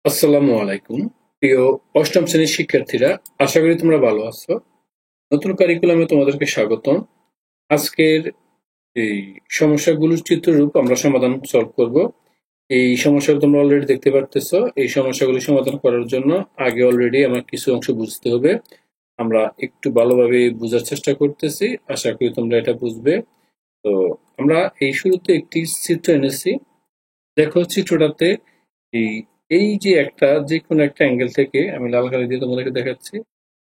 আসসালামু আলাইকুম। প্রিয় অষ্টম শ্রেণীর শিক্ষার্থীরা, আশা করি তোমরা ভালো আছো। নতুন কারিকুলামে তোমাদেরকে স্বাগতম। আজকের এই সমস্যাগুলোর চিত্ররূপ আমরা সলভ করব। এই সমস্যাগুলো তোমরা অলরেডি দেখতে পারতেছো। এই সমস্যাগুলি সমাধান করার জন্য আগে অলরেডি আমার কিছু অংশ বুঝতে হবে। আমরা একটু ভালোভাবে বোঝার চেষ্টা করতেছি, আশা করি তোমরা এটা বুঝবে। তো আমরা এই শুরুতে একটি চিত্র এনেছি। দেখো চিত্রটাতে এই এই যে যে কোনো একটা অ্যাঙ্গেল থেকে আমি লাল কালি দিয়ে তোমাদেরকে দেখাচ্ছি।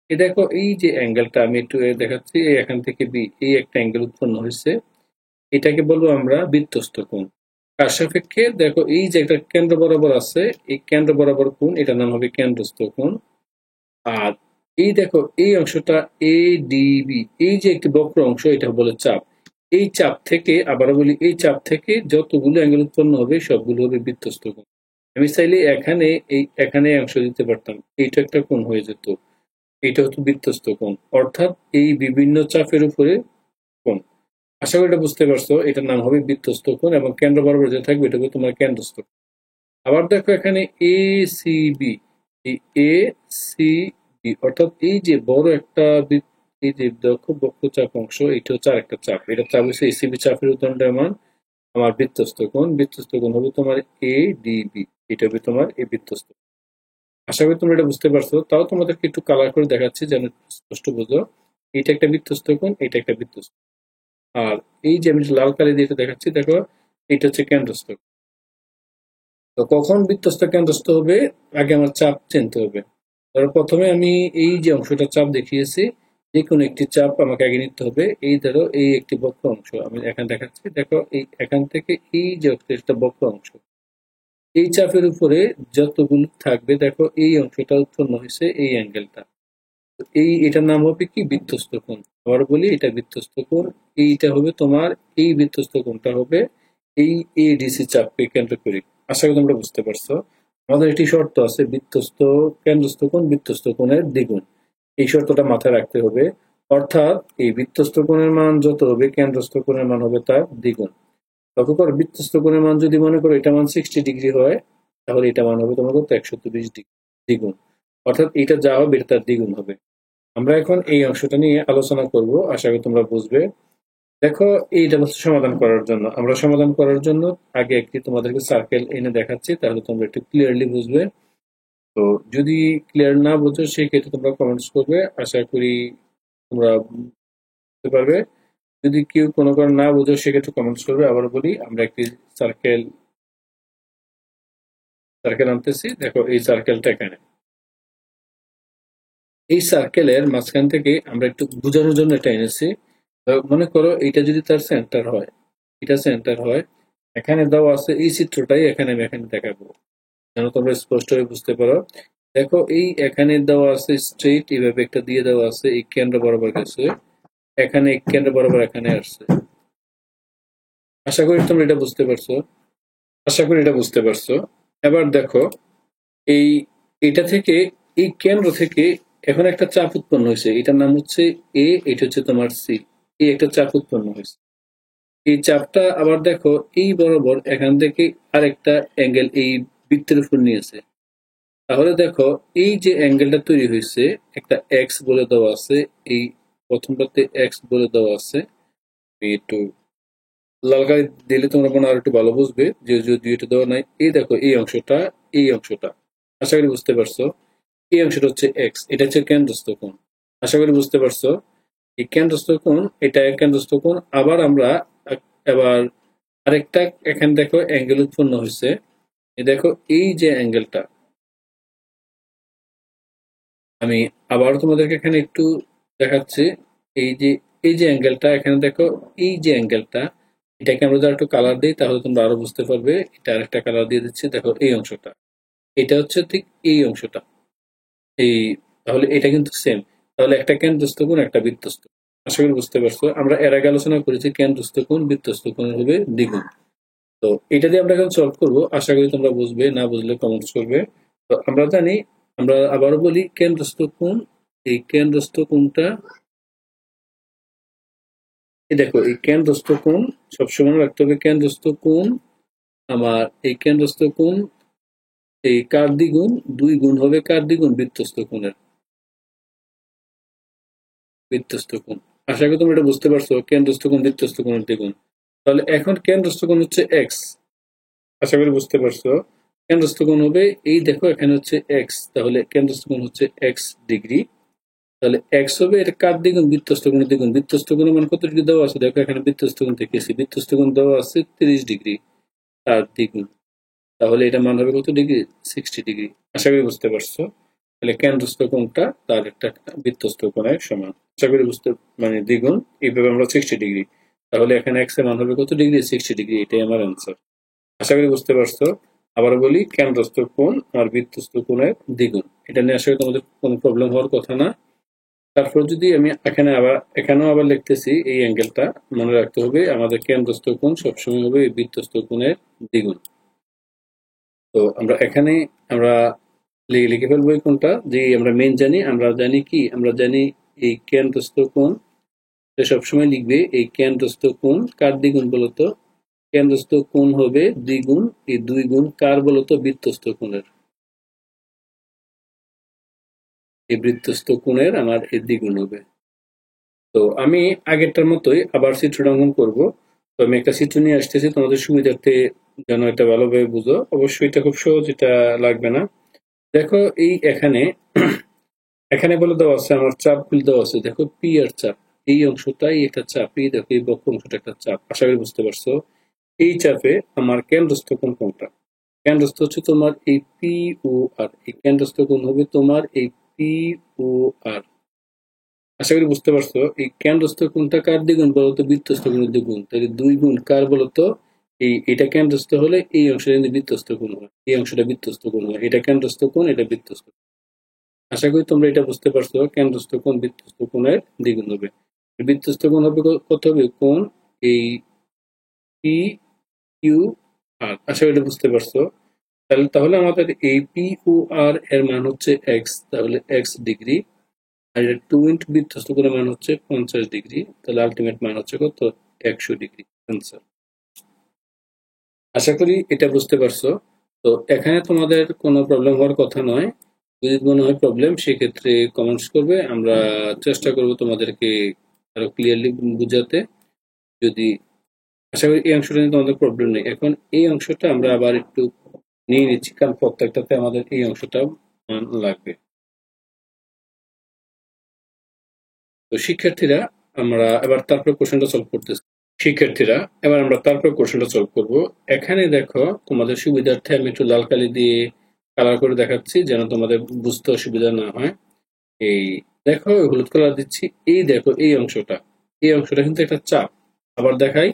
এই দেখো এই যে অ্যাঙ্গেলটা আমি একটু দেখাচ্ছি, এখান থেকে বি এই একটা অ্যাঙ্গেল উৎপন্ন হয়েছে। এটাকে বলবো আমরা বৃত্তস্থ কোণ। তার সাপেক্ষে দেখো এই যে একটা কেন্দ্র বরাবর আছে, এই কেন্দ্র বরাবর কোণ, এটার নাম হবে কেন্দ্রস্থ কোণ। আর এই দেখো এই অংশটা এ ডি বি, এই যে একটি বক্র অংশ, এটা বলে চাপ। এই চাপ থেকে আবার বলি, এই চাপ থেকে যতগুলো অ্যাঙ্গেল উৎপন্ন হবে সবগুলো হবে বৃত্তস্থ কোণ। আমি চাইলে এখানে অংশ দিতে পারতাম, এইটা একটা কোণ হয়ে যেত। এটা হচ্ছে বৃত্তস্থ কোণ, অর্থাৎ এই বিভিন্ন চাপের উপরে কোণ। আশা করি এটা বুঝতে পারছো। এটার নাম হবে বৃত্তস্থ কোণ এবং কেন্দ্র বরাবর যে থাকবে এটা হবে তোমার কেন্দ্রস্থ কোণ। আবার দেখো এখানে এ সি বি, এই এ সি বি অর্থাৎ এই যে বড় একটা এই যে দেখো বক্রচাপ অংশ, এটা হচ্ছে আরেকটা চাপ। এটা চাপ হচ্ছে এসিবি চাপের উদাহরণ। আমার বৃত্তস্থ কোণ, বৃত্তস্থ কোণ হবে তোমার এ ডি বি, এটা হবে তোমার এই বৃত্তস্থ। আশা করি তোমরা এটা বুঝতে পারছো। তাও তোমাদেরকে একটু কালার করে দেখাচ্ছি যেন স্পষ্ট বোঝো। এটা একটা বৃত্তস্থ কোণ, এটা একটা বৃত্তস্থ। আর এই যে আমি লাল কালি দিয়ে এটা দেখাচ্ছি, দেখো এটা হচ্ছে কেন্দ্রস্থ। তো কখন বৃত্তস্থ কেন্দ্রস্থ হবে, আগে আমার চাপ চিনতে হবে। ধরো প্রথমে আমি এই যে অংশটা চাপ দেখিয়েছি, যে কোনো একটি চাপ আমাকে আগে নিতে হবে। এই ধরো এই একটি বক্র অংশ আমি এখানে দেখাচ্ছি, দেখো এই এখান থেকে এই যে একটা বক্র অংশ, এই চাপের উপরে যতগুলো থাকবে দেখো এই অংশটা উৎপন্ন হয়েছে, এই অ্যাঙ্গেলটা। এটার নাম হবে কি বৃত্তস্থ কোণ। আবার বলি, এটা বৃত্তস্থ কোণ। এইটা হবে তোমার এই বৃত্তস্থ কোণটা হবে এই এডিসি চাপকে কেন্দ্র করে। আশা করি তোমরা বুঝতে পারছো। আমাদের একটি শর্ত আছে, বৃত্তস্থ কেন্দ্রস্থ কোণ বৃত্তস্থ কোণের দ্বিগুণ। এই শর্তটা মাথায় রাখতে হবে। অর্থাৎ এই বৃত্তস্থ কোণের মান যত হবে কেন্দ্রস্থ কোণের মান হবে তার দ্বিগুণ। লক্ষ্য করো, বৃত্তস্থ কোণের মান যদি মনে করো এটা মান 60 ডিগ্রি হয়, তাহলে এটা মান হবে তোমার কত, 130 ডিগ্রি দ্বিগুণ। অর্থাৎ এটা যা হবে এটা তার দ্বিগুণ হবে। আমরা এখন এই অংশটা নিয়ে আলোচনা করব, আশা করি তোমরা বুঝবে। দেখো এইটা হচ্ছে সমাধান করার জন্য, আমরা সমাধান করার জন্য আগে একটি তোমাদেরকে সার্কেল এনে দেখাচ্ছি, তাহলে তোমরা একটু ক্লিয়ারলি বুঝবে। তো যদি ক্লিয়ার না বুঝো সেক্ষেত্রে তোমরা কমেন্টস করবে, আশা করি তোমরা বুঝতে পারবে। যদি কেউ কোনো কারণ না বুঝো সেক্ষেত্রে কমেন্টস করবে। আবার বলি, আমরা একটি সার্কেল সার্কেল আনতেছি। দেখো এই সার্কেলটা এখানে, এই সার্কেলের মাঝখান থেকে আমরা একটু বোঝানোর জন্য এটা এনেছি। মনে করো এটা যদি তার সেন্টার হয়, এটা সেন্টার হয়, এখানে দেওয়া আছে এই চিত্রটাই এখানে আমি এখানে দেখাবো যেন তোমরা স্পষ্টভাবে বুঝতে পারো। দেখো এই এখানে দেওয়া আছে স্ট্রেইট, এইভাবে একটা দিয়ে দেওয়া আছে, এই কেন্দ্র বরাবর গেছে, এখানে এই কেন্দ্র বরাবর এখানে আসছে। আশা করি তোমরা এটা বুঝতে পারছো। আশা করি এটা বুঝতে পারছো। এবার দেখো এই এটা থেকে, এই কেন্দ্র থেকে এখন একটা চাপ উৎপন্ন হয়েছে, এটার নাম হচ্ছে এ, এটা হচ্ছে তোমার সি। এই একটা চাপ উৎপন্ন হয়েছে। এই চাপটা আবার দেখো এই বরাবর এখান থেকে আরেকটা অ্যাঙ্গেল এই বৃত্তের উপর নিয়েছে। তাহলে দেখো এই যে অ্যাঙ্গেলটা তৈরি হয়েছে, একটা এক্স বলে দেওয়া আছে, এই প্রথমটাতে এক্স বলে দেওয়া আছে। আমি একটু লাল কালি দিলে তোমরা মনে আর একটু ভালো বুঝবে, যে যদি এটা দেওয়া নাই। এই দেখো এই অংশটা, এই অংশটা আশা করি বুঝতে পারছো। এই অংশটা হচ্ছে এক্স, এটা হচ্ছে কেন্দ্রস্থ কোণ। আশা করি বুঝতে পারছো। এই কেন্দ্রস্থ কোণ, এটা কেন্দ্রস্থ কোণ। আবার আমরা এবার আরেকটা এখানে দেখো অ্যাঙ্গেল উৎপন্ন হয়েছে। এই দেখো এই যে অ্যাঙ্গেলটা, আমি আবার তোমাদেরকে এখানে একটু দেখাচ্ছি। এই যে এই যে অ্যাঙ্গেলটা এখানে দেখো, এই যে অ্যাঙ্গেলটা, এটাকে আমরা যদি একটু কালার দিই তাহলে তোমরা আরো বুঝতে পারবে। এটা আরেকটা কালার দিয়ে দিচ্ছি, দেখো এই অংশটা, এটা হচ্ছে ঠিক এই অংশটা। এই তাহলে এটা কিন্তু সেম। তাহলে একটা কেন্দ্রস্থ কোণ, একটা বৃত্তস্থ। আশা করি বুঝতে পারছো। আমরা এর আগে আলোচনা করেছি কেন্দ্রস্থ কোণ বৃত্তস্থ কোণ হবে দ্বিগুণ। তো এটা দিয়ে আমরা এখন সলভ করবো, আশা করি তোমরা বুঝবে। না বুঝলে কমেন্টস করবে। তো আমরা জানি, আমরা আবারও বলি, কেন্দ্রস্থ কোণ, এই কেন্দ্রস্থ কোণটা, এই দেখো এই কেন্দ্রস্থ কোণ সবসময় রাখতে হবে। কেন্দ্রস্থ কোণ আমার, এই কেন্দ্রস্থ কোণ এই কার দ্বিগুণ 2 গুণ হবে কার দ্বিগুণ বৃত্তস্থ কোণের বৃত্তস্থ কোণ। আশা করি তোমরা এটা বুঝতে পারছো, কেন্দ্রস্থ কোণ বৃত্তস্থ কোণের দ্বিগুণ। তাহলে এখন কেন্দ্রস্থ কোণ হচ্ছে এক্স, আশা করি বুঝতে পারছো। কেন্দ্রস্থ কোণ হবে এই দেখো এখানে হচ্ছে এক্স, তাহলে কেন্দ্রস্থ কোণ হচ্ছে এক্স ডিগ্রি। তাহলে এক্স হবে এটা কার দ্বিগুণ বৃত্তস্থ কোণের দ্বিগুণ। বৃত্তস্থ কোণের মান কত ডিগ্রি দেওয়া আছে দেখো, এখানে বৃত্তস্থ কোণ দেখেছি, বৃত্তস্থ কোণ দেওয়া আছে 30 ডিগ্রি, তার দ্বিগুণ। তাহলে এটা মান হবে কত ডিগ্রি, 60 ডিগ্রি। আশা করি বুঝতে পারছো। তাহলে কেন্দ্রস্থ কোণটা তার একটা বৃত্তস্থ কোণের সমান, আশা করি বুঝতে, মানে দ্বিগুণ, এইভাবে আমরা 60 ডিগ্রি। তাহলে এখানে এক্স এর মান হবে কত ডিগ্রি, 60 ডিগ্রি। এটাই আমার অ্যান্সার। আশা করি বুঝতে পারছো। আবার বলি, কেন্দ্রস্থ কোণ আর বৃত্তস্থ কোণের দ্বিগুণ, এটা নিয়ে আসলে তোমাদের কোনো প্রবলেম হওয়ার কথা না। তারপর যদি আমি এখানেও আবার লিখতেছি, এই অ্যাঙ্গেলটা মনে রাখতে হবে, আমাদের কেন্দ্রস্থ কোণ সবসময় হবে এই বৃত্তস্থ কোণের দ্বিগুণ। তো আমরা এখানে আমরা লিখে ফেলবো এই কোণটা, যে আমরা মেন জানি, আমরা জানি এই কেন্দ্রস্থ কোণ সবসময় লিখবে এই কেন্দ্রস্থ কোণ কার দ্বিগুণ বলতো, কেন্দ্রস্থ কোণ হবে দ্বিগুণ এই 2 গুণ কার বলতো, বৃত্তস্থ কোণের। এই বৃত্তস্থ কোণের আমার এই দ্বিগুণ হবে। তো আমি আগেরটার মতোই আবার চিত্রটা অঙ্কন করবো। তো আমি একটা চিত্র নিয়ে আসতেছি তোমাদের সুবিধার্থে, যেন এটা ভালোভাবে বুঝো। অবশ্যই এটা খুব সহজ, এটা লাগবে না। দেখো এই এখানে বলে দেওয়া আছে, আমার চাপগুলো দেওয়া আছে, দেখো পি এর চাপ, এই অংশটাই একটা চাপ, এই দেখো এই বক্র অংশটা একটা চাপ। আশা করি বুঝতে পারছো। এই চাপে আমার কেন্দ্রস্থ কোণ কোনটা, কেন্দ্রস্থ হচ্ছে তোমার এই পি ও আর, এই কেন্দ্রস্থ কোণ হবে তোমার এই পি ও আর। আশা করি বুঝতে পারছো। এই কেন্দ্রস্থ কোণটা কার দ্বিগুণ বলতো, বৃত্তস্থ কোণের দ্বিগুণ। তাহলে 2 গুণ কার বলতো, এটা কেন্দ্রস্থ হলে এই অংশটা কিন্তু বৃত্তস্থ কোণ হয়, এই অংশটা বৃত্তস্থ কোণ হয়, এটা কেন্দ্রস্থ কোণ, এটা বৃত্তস্থ। আশা করি তোমরা এটা বুঝতে পারছো, কেন্দ্রস্থ কোণ বৃত্তস্থ কোণের দ্বিগুণ হবে। বৃত্তস্থ কোণ হবে কত হবে, কোণ এই পি কিউ আর। আশা করি এটা বুঝতে পারছো। তাহলে আমাদের এই পি ও আর এর মান হচ্ছে এক্স, তাহলে এক্স ডিগ্রি। আর এটা 2 ইন্টু বৃত্তস্থ কোণের মান হচ্ছে 50 ডিগ্রি, তাহলে আলটিমেট মান হচ্ছে কত, 100 ডিগ্রি অ্যান্সার। আশা করি এটা বুঝতে পারছো। তো এখানে তোমাদের কোনো প্রবলেম হওয়ার কথা নয়। যদি মনে হয় প্রবলেম, সেক্ষেত্রে কমেন্টস করবে, আমরা চেষ্টা করব তোমাদেরকে আরো ক্লিয়ারলি বুঝাতে। যদি আশা করি এই অংশটা নিয়ে তোমাদের প্রবলেম নেই। এখন এই অংশটা আমরা আবার একটু নিয়ে নিচ্ছি, কারণ প্রত্যেকটাতে আমাদের এই অংশটা লাগবে। তো শিক্ষার্থীরা, আমরা এবার তারপর কোশ্চেনটা সলভ করতেছি। শিক্ষার্থীরা, এবার আমরা তারপর কোশ্চেনটা সলভ করব। এখানে দেখো তোমাদের সুবিধার্থে আমি একটু লাল কালি দিয়ে কালার করে দেখাচ্ছি, যেন তোমাদের বুঝতে অসুবিধা না হয়। এই দেখো হলুদ কালার দিচ্ছি, এই দেখো এই অংশটা কিন্তু একটা চাপ। আবার দেখাই,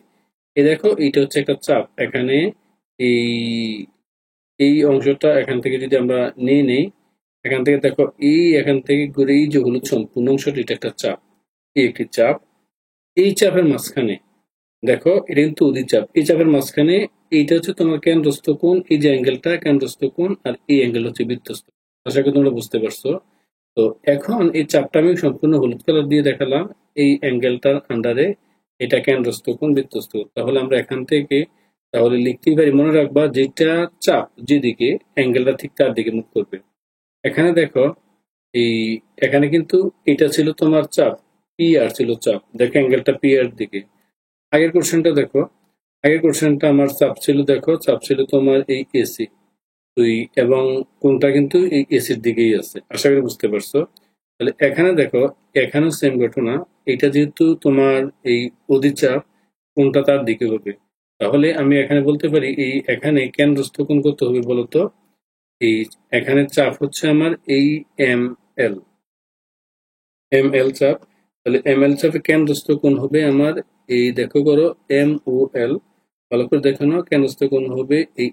এই দেখো এইটা হচ্ছে একটা চাপ। এখানে এই এই অংশটা এখান থেকে যদি আমরা নিয়ে নেই, এখান থেকে দেখো এখান থেকে ঘুরে এই যে হলুদ সম্পূর্ণ অংশটা, এটা একটা চাপ, এই একটি চাপ। এই চাপের মাঝখানে দেখো এটা কিন্তু অধিচাপ, এই চাপের মাঝখানে এইটা হচ্ছে তোমার কেন্দ্রস্থ কোণ, এই যে অ্যাঙ্গেলটা কেন্দ্রস্থ কোণ, আর এই অ্যাঙ্গেল হচ্ছে বৃত্তস্থ। আশা করি তোমরা বুঝতে পারছো। তো এখন এই চাপটা আমি সম্পূর্ণ হলুদ কালার দিয়ে দেখালাম, এই অ্যাঙ্গেলটার আন্ডারে এটা কেন্দ্রস্থ কোণ বৃত্তস্থ। তাহলে আমরা এখান থেকে তাহলে লিখতেই পারি, মনে রাখবা যেটা চাপ যেদিকে, অ্যাঙ্গেলটা ঠিক তার দিকে মুখ করবে। এখানে দেখো এই এখানে কিন্তু এটা ছিল তোমার চাপ, পি আর ছিল চাপ, দেখো অ্যাঙ্গেলটা পি আর দিকে। আগের কোশ্চেনটা দেখো, আগের কোশ্চেনটা আমার চাপ ছিল, দেখো চাপ ছিল তোমার এই এসি দুই, এবং কোনটা কিন্তু এই এসির দিকেই আছে। আশা করি বুঝতে পারছো। তাহলে এখানে দেখো, এখানেও সেম ঘটনা, এটা যেহেতু তোমার এই অধিচাপ, কোনটা তার দিকে হবে। তাহলে আমি এখানে বলতে পারি এই এখানে কেন্দ্রস্থ কোণ কত হবে বলতো, এই এখানে চাপ হচ্ছে আমার এই এল চাপ। তাহলে এল চাপে কেন্দ্রস্থ কোণ হবে আমার এই দেখো করো ও এল, ভালো করে দেখো নাও, কেন্দ্রস্থ কোণ হবে এই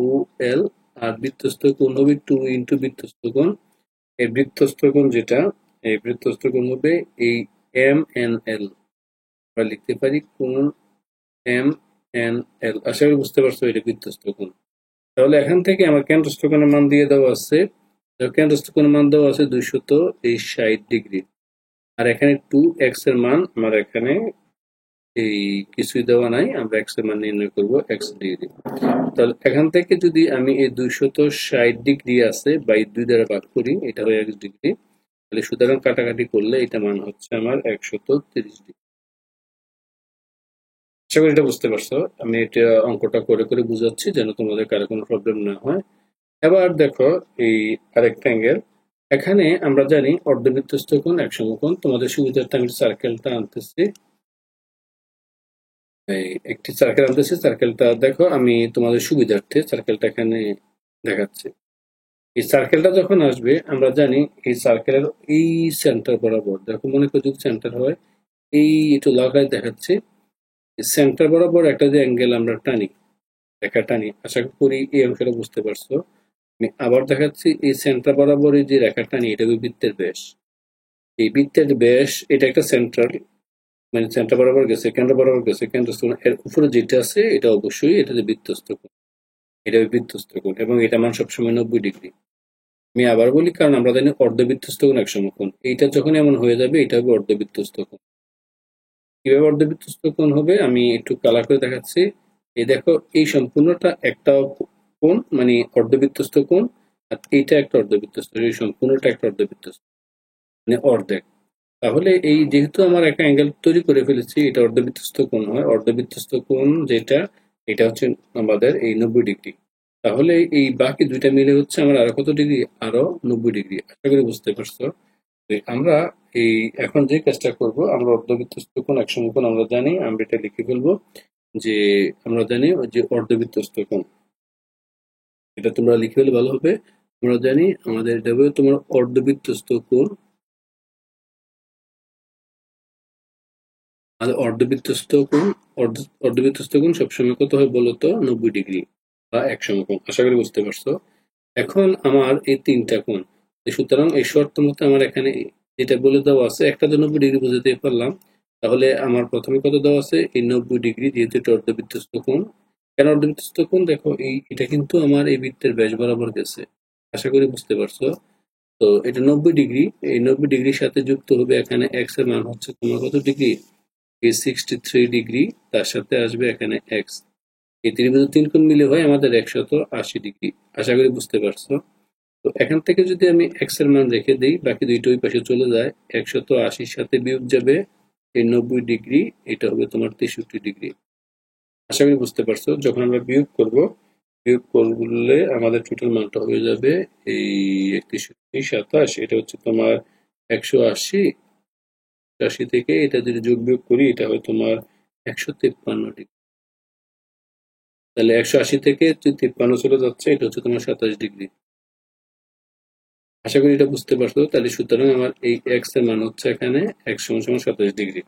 ও এল, আর বৃত্তস্থ কোণ হবে 2 ইন্টু বৃত্তস্থ কোণ। এই বৃত্তস্থ কোণ যেটা, এই বৃত্তস্থ কোণ হবে এই এল, আমরা লিখতে পারি কোণ এল। আশা করি বুঝতে পারছো, এটা বৃত্তস্থ কোণ। তাহলে এখান থেকে আমার কেন্দ্রস্থ কোণের মান দিয়ে দেওয়া আছে, কেন্দ্রস্থ কোণের মান দেওয়া আছে 260 ডিগ্রি। আর এখানে 2x এর মান আমার এখানে এই কিছুই দেওয়া নাই, আমরা এক্স এর মান নির্ণয় করবো এক্স ডিগ্রি। তাহলে এখান থেকে যদি আমি এই 260 ডিগ্রি আছে বাই 2 দ্বারা ভাগ করি, এটা হয় এক্স ডিগ্রি। তাহলে সুতরাং কাটাকাটি করলে এটা মান হচ্ছে আমার 130 ডিগ্রি। আশা করি এটা বুঝতে পারছো। আমি এটা অঙ্কটা করে করে বুঝাচ্ছি যেন তোমাদের কারো কোনো প্রবলেম না হয়। এবার দেখো এই আরেকটা অ্যাঙ্গেল। এখানে আমরা জানি অর্ধবৃত্তস্থ কোণ, এক সমকোণ। তোমাদের সুবিধার্থে আমি সার্কেলটা আনতেছি, এই একটি সার্কেল আনতেছি। সার্কেলটা দেখো, আমি তোমাদের সুবিধার্থে সার্কেলটা এখানে দেখাচ্ছি। এই সার্কেলটা যখন আসবে আমরা জানি এই সার্কেলের এই সেন্টার বরাবর, দেখো মনে করি যদি সেন্টার হয়, এই একটু লাগায় দেখাচ্ছি, সেন্টার বরাবর একটা যে অ্যাঙ্গেল আমরা টানি, রেখা টানি, আশা করি এই অংশটা বুঝতে পারছো। আমি আবার দেখাচ্ছি, এই সেন্টার বরাবর এই যে রেখা টানি, এটা বৃত্তের ব্যাস। এই বৃত্তের ব্যাস এটা একটা সেন্টার, মানে সেন্টার বরাবর গেছে, কেন্দ্র বরাবর গেছে, কেন্দ্রস্থ এর উপরে যেটা আছে এটা অবশ্যই এটা যে বৃত্তস্থ কোণ, এটা বৃত্তস্থ কোণ, এবং এটা মান সবসময় 90 ডিগ্রি। আমি আবার বলি, কারণ আমরা জানি অর্ধবৃত্তস্থ কোণ এক সমকোণ, এইটা যখন এমন হয়ে যাবে এটা হবে অর্ধবৃত্তস্থ কোণ। কিভাবে অর্ধবৃত্তস্থ কোণ হবে আমি একটু কালার করে দেখাচ্ছি। এই দেখো, এই সম্পূর্ণটা একটা কোণ, মানে অর্ধবৃত্তস্থ কোণ, আর এইটা একটা অর্ধবৃত্তস্থ, এই সম্পূর্ণটা একটা অর্ধবৃত্তস্থ, মানে অর্ধেক। তাহলে এই যেহেতু আমার একটা অ্যাঙ্গেল তৈরি করে ফেলেছি, এটা অর্ধবৃত্তস্থ কোণ হয়। অর্ধবৃত্তস্থ কোণ যেটা, এটা হচ্ছে আমাদের এই 90 ডিগ্রি। তাহলে এই বাকি দুইটা মিলে হচ্ছে আমার আরো কত ডিগ্রি, আরো 90 ডিগ্রি। আশা করি বুঝতে পারছো। আমরা এই এখন যে কাজটা করব, আমরা অর্ধবৃত্তস্থ কোণ এক সমকোণ আমরা জানি, আমরা এটা লিখে ফেলবো যে আমরা জানি যে অর্ধবৃত্তস্থ কোণ, এটা তোমরা লিখে ফেলে ভালো হবে। আমরা জানি আমাদের এটা হবে তোমার অর্ধবৃত্তস্থ কোণ, আর অর্ধবৃত্তস্থ কোণ, অর্ধবৃত্তস্থ কোণ সবসময় কত হয় বলতো, 90 ডিগ্রি বা এক সমকোণ। আশা করি বুঝতে পারছো। এখন আমার এই তিনটা কোণ, সুতরাং এই শর্ত মতো আমার এখানে যেটা বলে দেওয়া আছে, একটা তো 90 ডিগ্রি বুঝাতে পারলাম। তাহলে আমার প্রথমে কত দেওয়া আছে, এই 90 ডিগ্রি, যেহেতু এটা অর্ধবৃত্তস্থ কোণ। কেন অর্ধবৃত্তস্থ কোণ, দেখো এই এটা কিন্তু আমার এই বৃত্তের ব্যাস বরাবর গেছে। আশা করি বুঝতে পারছো। তো এটা 90 ডিগ্রি, এই 90 ডিগ্রির সাথে যুক্ত হবে এখানে এক্স এর মান হচ্ছে তোমার কত ডিগ্রি, এই 63 ডিগ্রি, তার সাথে আসবে এখানে এক্স। এই ত্রিভুজ তিন কোণ মিলে হয় আমাদের 180 ডিগ্রি। আশা করি বুঝতে পারছো। তো এখান থেকে যদি আমি এক্স এর মান রেখে দিই, বাকি দুইটা ওই পাশে চলে যায়, 180 সাথে বিয়োগ যাবে এই 90 ডিগ্রি, এটা হবে তোমার 63 ডিগ্রি। আশা করি বুঝতে পারছো। যখন আমরা বিয়োগ করলে আমাদের টোটাল মানটা হয়ে যাবে এই 61, 27, এটা হচ্ছে তোমার 180 থেকে এটা যদি যোগ বিয়োগ করি, এটা হয় তোমার 153 ডিগ্রি। তাহলে 180 থেকে 53 চলে যাচ্ছে, এটা হচ্ছে তোমার 27 ডিগ্রি। আশা করি এটা বুঝতে পারছো। তাহলে সুতরাং আমার এই এক্স এর মান হচ্ছে এখানে এক্স সমান সমান 27 ডিগ্রি।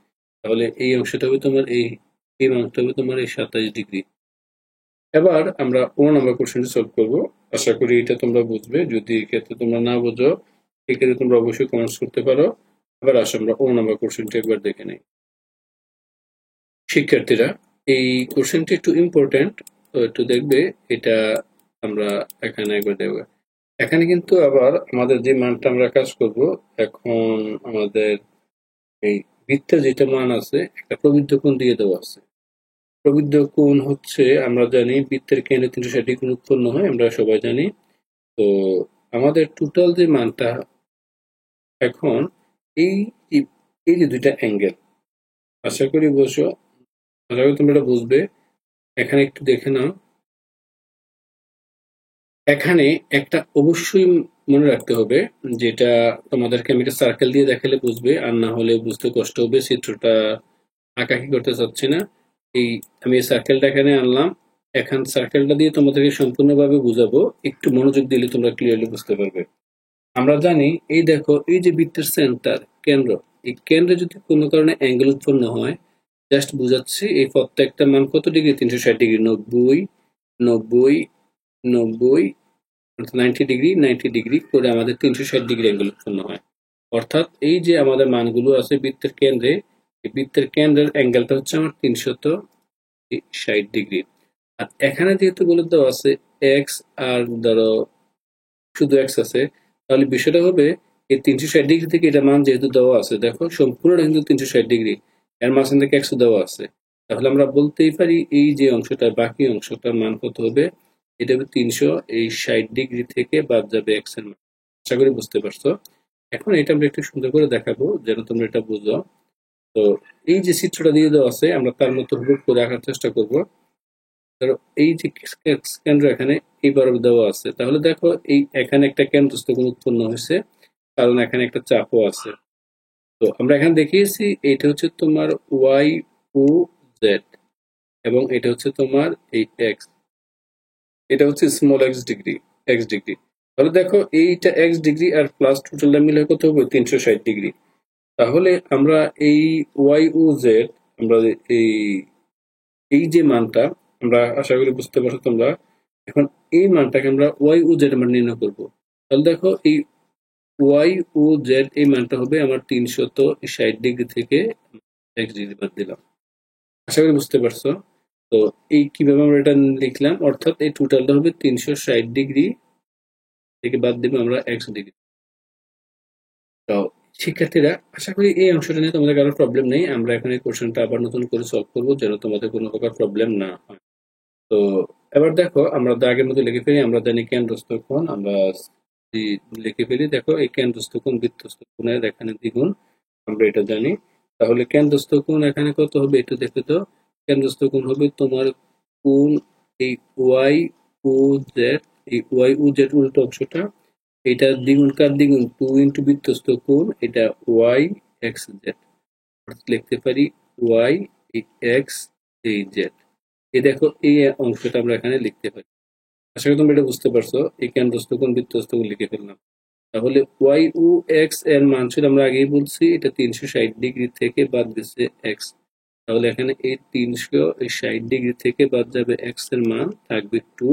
তাহলে এই অংশটা হবে তোমার এই মানটা হবে তোমার এই 27 ডিগ্রি। এবার আমরা 1 নম্বর কোশ্চেনটি সলভ করব। আশা করি এটা তোমরা বুঝবে। যদি এই ক্ষেত্রে তোমরা না বোঝো, এক্ষেত্রে তোমরা অবশ্যই কমেন্টস করতে পারো। এবার আসো আমরা 1 নম্বর কোশ্চেনটি একবার দেখে নেই। শিক্ষার্থীরা, এই কোশ্চেনটি একটু ইম্পর্টেন্ট, তো একটু দেখবে। এটা আমরা এখানে একবার দেখব। এখানে কিন্তু আবার আমাদের যে মানটা আমরা কাজ করব, এখন আমাদের এই বৃত্তের যেটা মান আছে, একটা প্রবৃদ্ধ কোণ দিয়ে দেওয়া আছে। প্রবৃদ্ধ কোণ হচ্ছে আমরা জানি বৃত্তের কেন্দ্রে 360 ডিগ্রি উৎপন্ন হয়, আমরা সবাই জানি। তো আমাদের টোটাল যে মানটা, এখন এই এই যে দুইটা অ্যাঙ্গেল, আশা করি বুঝো, আশা করি তোমরা এটা বুঝবে। এখানে একটু দেখে নাও, এখানে একটা অবশ্যই মনে রাখতে হবে, যেটা তোমাদেরকে আমি একটা সার্কেল দিয়ে দেখালে বুঝবে, আর না হলে বুঝতে কষ্ট হবে। চিত্রটা আঁকাকি করতে চাচ্ছি না। এই আমি এই সার্কেলটা এখানে আনলাম, এখন সার্কেলটা দিয়ে তোমাদেরকে সম্পূর্ণভাবে বুঝাবো। একটু মনোযোগ দিলে তোমরা ক্লিয়ারলি বুঝতে পারবে। আমরা জানি, এই দেখো, এই যে বৃত্তের সেন্টার, কেন্দ্র, এই কেন্দ্রে যদি কোনো কারণে অ্যাঙ্গেল উৎপন্ন হয়, জাস্ট বুঝাচ্ছি, এই প্রত্যেকটা মান কত ডিগ্রি, 360 ডিগ্রি, 90, 90, 90, 90 ডিগ্রি, 90 ডিগ্রি করে আমাদের 360 ডিগ্রি অ্যাঙ্গেল উৎপন্ন হয়। অর্থাৎ এই যে আমাদের মানগুলো আছে বৃত্তের কেন্দ্রে, এই বৃত্তের কেন্দ্রের অ্যাঙ্গেলটা হচ্ছে আমার 360 ডিগ্রি। আর এখানে যেহেতু বলে দেওয়া আছে এক্স, আর ধরো শুধু এক্স আছে, তাহলে বিষয়টা হবে এই 360 ডিগ্রি থেকে এটা মান যেহেতু দেওয়া আছে, দেখো সম্পূর্ণটা কিন্তু 360 ডিগ্রি, এর মাঝখান থেকে একশো দেওয়া আছে, তাহলে আমরা বলতেই পারি এই যে অংশটা বাকি অংশটার মান কত হবে, এটা হবে 360 ডিগ্রি থেকে বাদ যাবে এক্স এর মান। আশা করি বুঝতে পারছো। এখন এটা আমরা একটু সুন্দর করে দেখাবো যেন তোমরা এটা বুঝো। তো এই যে চিত্রটা দিয়ে দেওয়া আছে আমরা তার মতো হুবহু করে আঁকার চেষ্টা করব। ধরো এই যে কেন্দ্র এখানে এইবার দেওয়া আছে, তাহলে দেখো এই এখানে একটা কেন্দ্রস্থ কোণ উৎপন্ন হয়েছে, কারণ এখানে একটা চাপও আছে। তো আমরা এখানে দেখিয়েছি এটা হচ্ছে তোমার ওয়াই ও জেড, এবং এটা হচ্ছে তোমার এই এক্স, এটা হচ্ছে স্মল এক্স ডিগ্রি। তাহলে দেখো এইটা এক্স ডিগ্রি আর প্লাস টোটালটা মিলে কত হবে 360 ডিগ্রি। তাহলে আমরা এই ওয়াই ও জেড, আমরা এই এই যে মানটা, আমরা আশা করি বুঝতে পারছো তোমরা। এখন এই মানটাকে আমরা ওয়াই ও জেড মান নির্ণয় করব। তাহলে দেখো এই ওয়াই ও জেড এই মানটা হবে আমার 360 ডিগ্রি থেকে এক্স ডিগ্রি বাদ দিলাম। আশা করি বুঝতে পারছো। তো এই কিভাবে আমরা এটা লিখলাম, অর্থাৎ এই টোটালটা হবে 360 ডিগ্রি থেকে বাদ দেবো আমরা এক্স ডিগ্রি। তো শিক্ষার্থীরা, আশা করি এই অংশটা নিয়ে তোমাদের কারো প্রবলেম নেই। আমরা এখন এই কোশ্চেনটা আবার নতুন করে সলভ করবো যেন তোমাদের কোনো প্রকার প্রবলেম না হয়। তো এবার দেখো আমরা আগের মতো লিখে ফেলি। আমরা জানি কেন্দ্রস্থ কোণ, আমরা লিখে ফেলি। দেখো এই কেন্দ্রস্থ কোণ বৃত্তস্থ কোণের এখানে দ্বিগুণ, আমরা এটা জানি। তাহলে কেন্দ্রস্থ কোণ এখানে কত হবে একটু দেখে তো। কেন্দ্রস্থ কোণ হবে তোমার কোণ এই ওয়াই ও জেড, এই ওয়াই ও জেড উল্টো অংশটা, এটা দ্বিগুণ কার দ্বিগুণ, 2 বৃত্তস্থ কোণ এটা ওয়াই এক্স জেড, লিখতে পারি ওয়াই এক্স এই জেড। এই দেখো এই অংশটা আমরা এখানে লিখতে পারি। আশা করি তোমরা এটা বুঝতে পারছো। এই কেন্দ্রস্থ কোণ বৃত্তস্থ কোণ লিখে ফেললাম। তাহলে ওয়াই ও এক্স এর মান ছিল আমরা আগেই বলছি এটা 360 ডিগ্রি থেকে বাদ দিচ্ছে এক্স। তাহলে এখানে এই 360 ডিগ্রি থেকে বাদ যাবে এক্স এর মান থাকবে 2।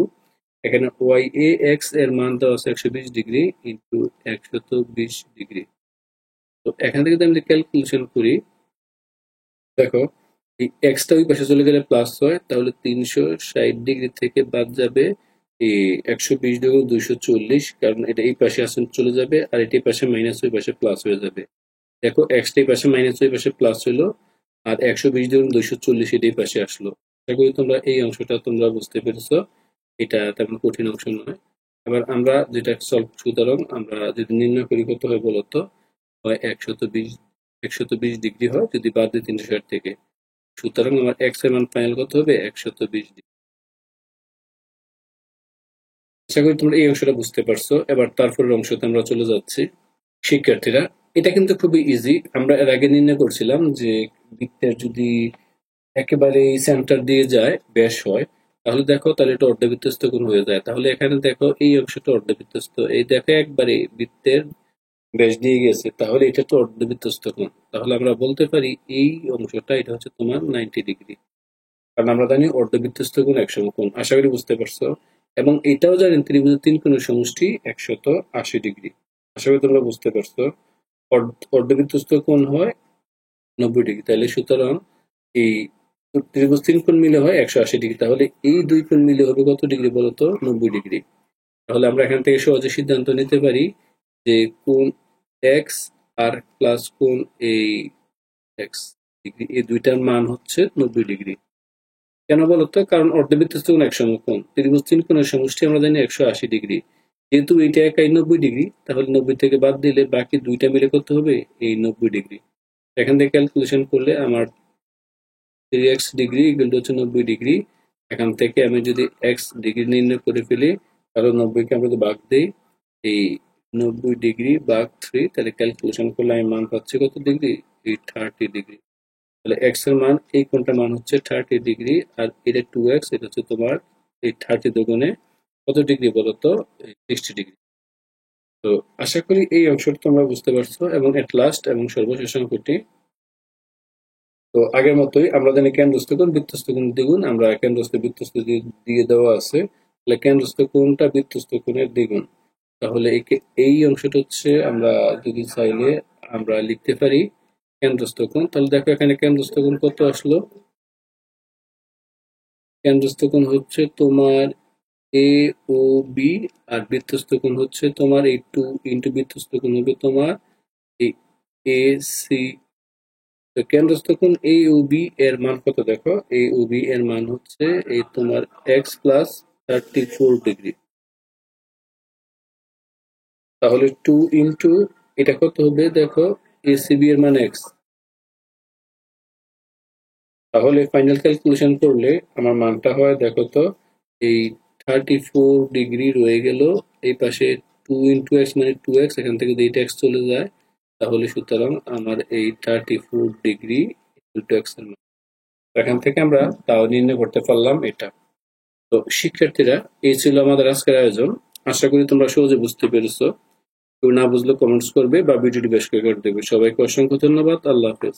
এখানে ওয়াই এ এক্স এর মান দেওয়া আছে 120 ডিগ্রি ইন্টু 120 ডিগ্রি। তো এখান থেকে যদি আমি ক্যালকুলেশন করি, দেখো এই এক্সটা ওই পাশে চলে গেলে প্লাস হয়, তাহলে 360 ডিগ্রি থেকে বাদ যাবে এই 120 ডিগ্রি 240, কারণ এটা এই পাশে আসলে চলে যাবে আর এটা এই পাশে মাইনাস ওই পাশে প্লাস হয়ে যাবে। দেখো এক্সটা এই পাশে মাইনাস ওই পাশে প্লাস হলো, আর 120 ডিগ্রি 240 এটা এই পাশে আসলো। আশা করি তোমরা এই অংশটা তোমরা বুঝতে পেরেছো। এটা তেমন কঠিন অংশ নয়। এবার আমরা যেটা সলভ, সুতরাং আমরা যদি নির্ণয় করি কত হয় বলতো, হয় 120 ডিগ্রি হয় যদি বাদ দিই 360 থেকে। সুতরাং আমার এক্স এর মান ফাইনাল কত হবে 120 ডিগ্রি। আশা করি তোমরা এই অংশটা বুঝতে পারছো। এবার তারপরের অংশতে আমরা চলে যাচ্ছি। শিক্ষার্থীরা, এটা কিন্তু খুবই ইজি। আমরা এর আগে নির্ণয় করছিলাম যে বৃত্তের যদি একেবারে সেন্টার দিয়ে যায় ব্যাস হয়, তাহলে দেখো তাহলে এটা অর্ধবৃত্তস্থ কোণ হয়ে যায়। তাহলে এখানে দেখো এই অংশটা অর্ধবৃত্তস্থ, এই দেখো একবারে বৃত্তের ব্যাস দিয়ে গেছে, তাহলে এটা তো অর্ধবৃত্তস্থ কোণ। তাহলে আমরা বলতে পারি এই অংশটা এটা হচ্ছে তোমার 90 ডিগ্রি, কারণ আমরা জানি অর্ধবৃত্তস্থ কোণ 100 কোণ। আশা করি বুঝতে পারছো। এবং এটাও জানেন ত্রিভুজের 3 কোণের সমষ্টি 180 ডিগ্রি। আশা করি তোমরা বুঝতে পারছো। অর্ধবৃত্তস্থ কোণ হয় 90 ডিগ্রি, তাহলে সুতরাং এই ত্রিভুজ 3 কোণ মিলে হয় 180 ডিগ্রি। তাহলে এই 2 কোণ মিলে হবে কত ডিগ্রি বলতো, 90 ডিগ্রি। তাহলে আমরা এখান থেকে সহজে সিদ্ধান্ত নিতে পারি যে কোণ এক্স আর প্লাস কোণ এই এক্স ডিগ্রি, এই দুইটার মান হচ্ছে 90 ডিগ্রি। কেন বলতো, কারণ অর্ধবৃত্তস্থ কোণ 100 কোণ, ত্রিভুজ 3 কোণের সমষ্টি আমরা জানি 180 ডিগ্রি। যেহেতু এইটা একাই 90 ডিগ্রি, তাহলে 90 থেকে বাদ দিলে বাকি দুইটা মিলে কত হবে এই 90 ডিগ্রি। এখান থেকে ক্যালকুলেশন করলে আমার 3x ডিগ্রি ইকুয়াল টু হচ্ছে 90 ডিগ্রি। এখান থেকে আমি যদি এক্স ডিগ্রি নির্ণয় করে ফেলি, তাহলে 90কে আমরা যদি ভাগ দিই এই 90 ডিগ্রি ভাগ 3, তাহলে ক্যালকুলেশন করলে আমি মান পাচ্ছি কত ডিগ্রি, এই 30 ডিগ্রি। তাহলে এক্স এর মান এই কোণটার মান হচ্ছে 30 ডিগ্রি, আর এটা 2x, এটা হচ্ছে তোমার এই 30 দুগুণে কত ডিগ্রি বলতো, 60 ডিগ্রি। তো আশা করি এই অংশটা তোমরা বুঝতে পারছো। এবং এট লাস্ট এবং সর্বশেষ অঙ্কটি, তো আগের মতোই আমরা জানি কেন্দ্রস্থ কোণ বৃত্তস্থ কোণ দ্বিগুণ, আমরা কেন্দ্রস্থ বৃত্তস্থ দিয়ে দেওয়া আছে, তাহলে কেন্দ্রস্থ কোণটা বৃত্তস্থ কোণের দ্বিগুণ। তাহলে এই অংশটা হচ্ছে আমরা যদি চাইলে আমরা লিখতে পারি কেন্দ্রস্থ কোণ। তাহলে দেখো এখানে কেন্দ্রস্থ কোণ কত আসলো, কেন্দ্রস্থ কোণ হচ্ছে তোমার এ ও বি, আর বৃত্তস্থ কোণ হচ্ছে তোমার এই 2 বৃত্তস্থ কোণ হবে তোমার এই এ সি তো কেন্দ্রস্থ কোণ AOB এর মান কত দেখো, AOB এর মান হচ্ছে এই তোমার x প্লাস 34 ডিগ্রি। তাহলে 2 ইন্টু এটা কত হবে দেখো, ACB এর মান x। তাহলে ফাইনাল ক্যালকুলেশন করলে আমার মানটা হয় দেখো তো, এই 34 ডিগ্রি রয়ে গেল, এই পাশে 2 ইন্টু এক্স মানে 2x, এখান থেকে যদি 8x চলে যায়, তাহলে সুতরাং আমার এই 34 ডিগ্রি ইন্টু x এর মান, এখান থেকে আমরা তাও নির্ণয় করতে পারলাম এটা। তো শিক্ষার্থীরা, এই ছিল আমাদের আজকের আয়োজন। আশা করি তোমরা সহজে বুঝতে পেরেছো। কেউ না বুঝলে কমেন্টস করবে বা ভিডিওটি বেশ করে দেবে। সবাইকে অসংখ্য ধন্যবাদ। আল্লাহ হাফেজ।